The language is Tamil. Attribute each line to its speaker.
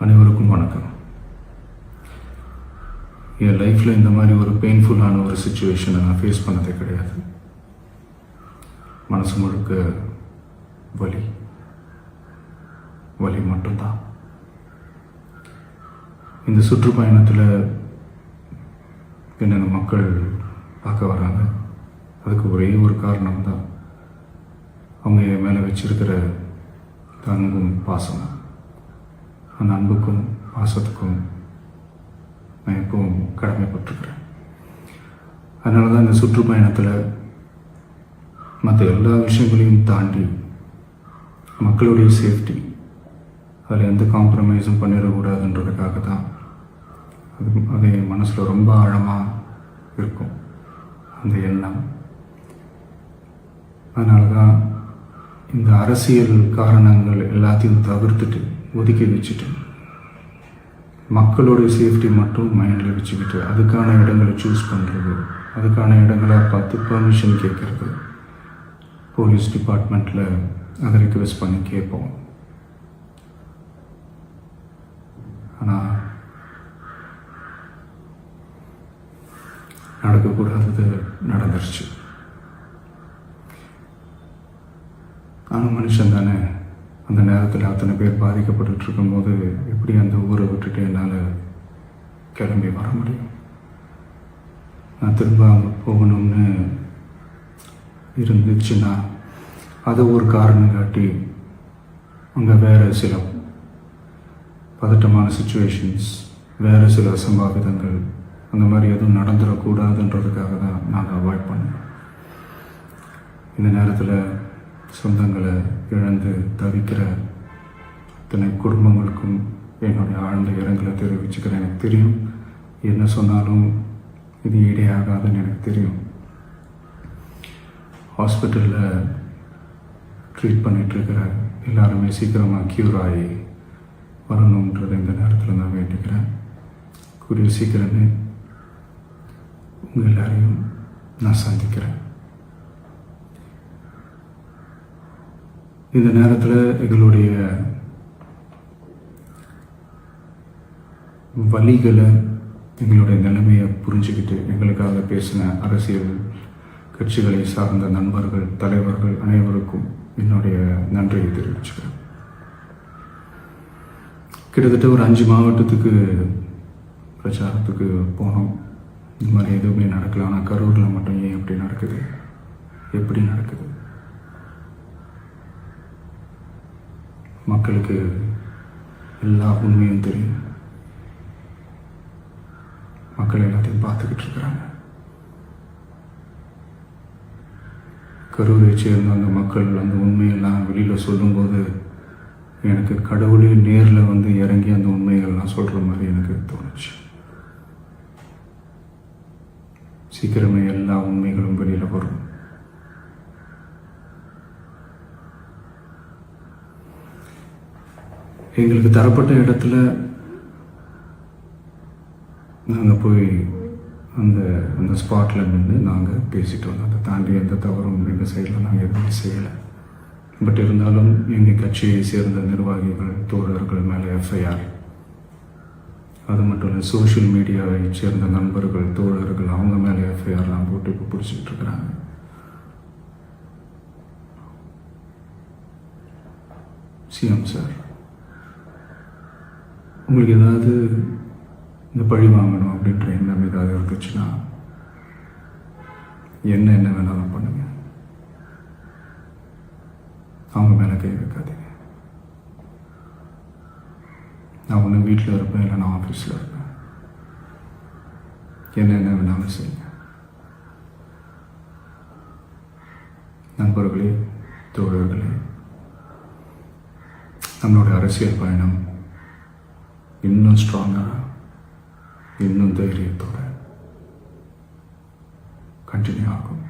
Speaker 1: அனைவருக்கும் வணக்கம். என் லைஃப்பில் இந்த மாதிரி ஒரு பெயின்ஃபுல்லான ஒரு சுச்சுவேஷனை நான் ஃபேஸ் பண்ணதே கிடையாது. மனசு முழுக்க வலி வலி மட்டும்தான். இந்த சுற்றுப்பயணத்தில் என்னென்ன மக்கள் பார்க்க வராங்க, அதுக்கு ஒரே ஒரு காரணம் தான், அவங்க என் மேலே வச்சிருக்கிற அன்பும் பாசம். அந்த அன்புக்கும் பாசத்துக்கும் நான் எப்பவும் கடமைப்பட்டிருக்கிறேன். அதனால தான் இந்த சுற்றுப்பயணத்தில் மற்ற எல்லா விஷயங்களையும் தாண்டி மக்களுடைய சேஃப்டி, அதில் எந்த காம்ப்ரமைஸும் பண்ணிடக்கூடாதுன்றதுக்காக தான் அது என் மனசில் ரொம்ப ஆழமாக இருக்கும் அந்த எண்ணம். அதனால தான் இந்த அரசியல் காரணங்கள் எல்லாத்தையும் தவிர்த்துட்டு ஒதுக்கி வச்சுட்டு மக்களோடைய சேஃப்டி மட்டும் மைண்டில் வச்சுக்கிட்டு அதுக்கான இடங்களை சூஸ் பண்ணுறது, அதுக்கான இடங்களை பார்த்து பெர்மிஷன் கேட்குறது, போலீஸ் டிபார்ட்மெண்ட்டில் அதை ரிக்வெஸ்ட் பண்ணி கேட்போம். ஆனால் நடக்கக்கூடாதது நடந்துருச்சு. நானும் மனுஷன் தானே. அந்த நேரத்தில் அத்தனை பேர் பாதிக்கப்பட்டு இருக்கும்போது எப்படி அந்த ஊரை விட்டுட்டு என்னால் கிளம்பி வர முடியும்? நான் திரும்ப அங்கே போகணும்னு இருந்துச்சுன்னா அதை ஒரு காரணம் காட்டி அங்கே வேறு சில பதட்டமான சுச்சுவேஷன்ஸ், வேறு சில அசம்பாவிதங்கள் அந்த மாதிரி எதுவும் நடந்துடக்கூடாதுன்றதுக்காக தான் நான் அவாய்ட் பண்ணேன். இந்த நேரத்தில் சொந்தங்களை இழந்து தவிக்கிற அத்தனை குடும்பங்களுக்கும் என்னுடைய ஆழ்ந்த இரங்கலை தெரிவிச்சுக்கிறேன். எனக்கு தெரியும், என்ன சொன்னாலும் இது ஈடேயாகாதுன்னு எனக்கு தெரியும். ஹாஸ்பிட்டலில் ட்ரீட் பண்ணிகிட்ருக்கிற எல்லாருமே சீக்கிரமாக க்யூர் ஆகி வரணுன்றதை இந்த நேரத்தில் நான் வேண்டிக்கிறேன். கூடிய சீக்கிரமே உங்கள் எல்லாரையும் நான் சந்திக்கிறேன். இந்த நேரத்தில் எங்களுடைய வலிகளை, எங்களுடைய நிலைமையை புரிஞ்சுக்கிட்டு எங்களுக்காக பேசின அரசியல் கட்சிகளை சார்ந்த நண்பர்கள், தலைவர்கள் அனைவருக்கும் என்னுடைய நன்றியை தெரிவிச்சுக்கிறேன். கிட்டத்தட்ட ஒரு 5 மாவட்டத்துக்கு பிரச்சாரத்துக்கு போனோம். இந்த மாதிரி எதுவுமே நடக்கல. ஆனால் கரூரில் மட்டும் ஏன் எப்படி நடக்குது, எப்படி நடக்குது? மக்களுக்கு எல்லா உண்மையும் தெரியும். மக்கள் எல்லாத்தையும் பார்த்துக்கிட்டு இருக்கிறாங்க. கரூரை சேர்ந்த அந்த மக்கள் அந்த உண்மையெல்லாம் வெளியில் சொல்லும்போது எனக்கு கடவுளே நேரில் வந்து இறங்கி அந்த உண்மைகள்லாம் சொல்கிற மாதிரி எனக்கு தோணுச்சு. சீக்கிரமே எல்லா உண்மைகளும் வெளியில் வரும். எங்களுக்கு தரப்பட்ட இடத்துல நாங்கள் போய் அந்த ஸ்பாட்டில் நின்று நாங்கள் பேசிட்டு வந்தோம். அதை தாண்டி எந்த தவறும் எங்கள் சைடில் நாங்கள் எதுவுமே செய்யலை. பட் இருந்தாலும் எங்கள் கட்சியை சேர்ந்த நிர்வாகிகள், தோழர்கள் மேலே எஃப்ஐஆர், அது மட்டும் இல்லை சோஷியல் மீடியாவை சேர்ந்த நண்பர்கள், தோழர்கள் அவங்க மேலே எஃப்ஐஆர்லாம் போட்டு இப்போ பிடிச்சிட்டு இருக்கிறாங்க. சிஎம் சார், உங்களுக்கு ஏதாவது இந்த பழி வாங்கணும் அப்படின்ற எண்ணம் ஏதாவது இருந்துச்சுன்னா என்ன வேணாலும் பண்ணுங்க. அவங்க மேலே கை வைக்காதீங்க. நான் ஒன்று வீட்டில் இருப்பேன், இல்லை நான் ஆஃபீஸில் இருப்பேன். என்ன வேணாலும் செய்யுங்க. நண்பர்களே, தோழர்களே, நம்மளோட அரசியல் பயணம் இன்னும் ஸ்ட்ராங்காக, இன்னும் தைரியத்தோட கண்டினியூ ஆகும்.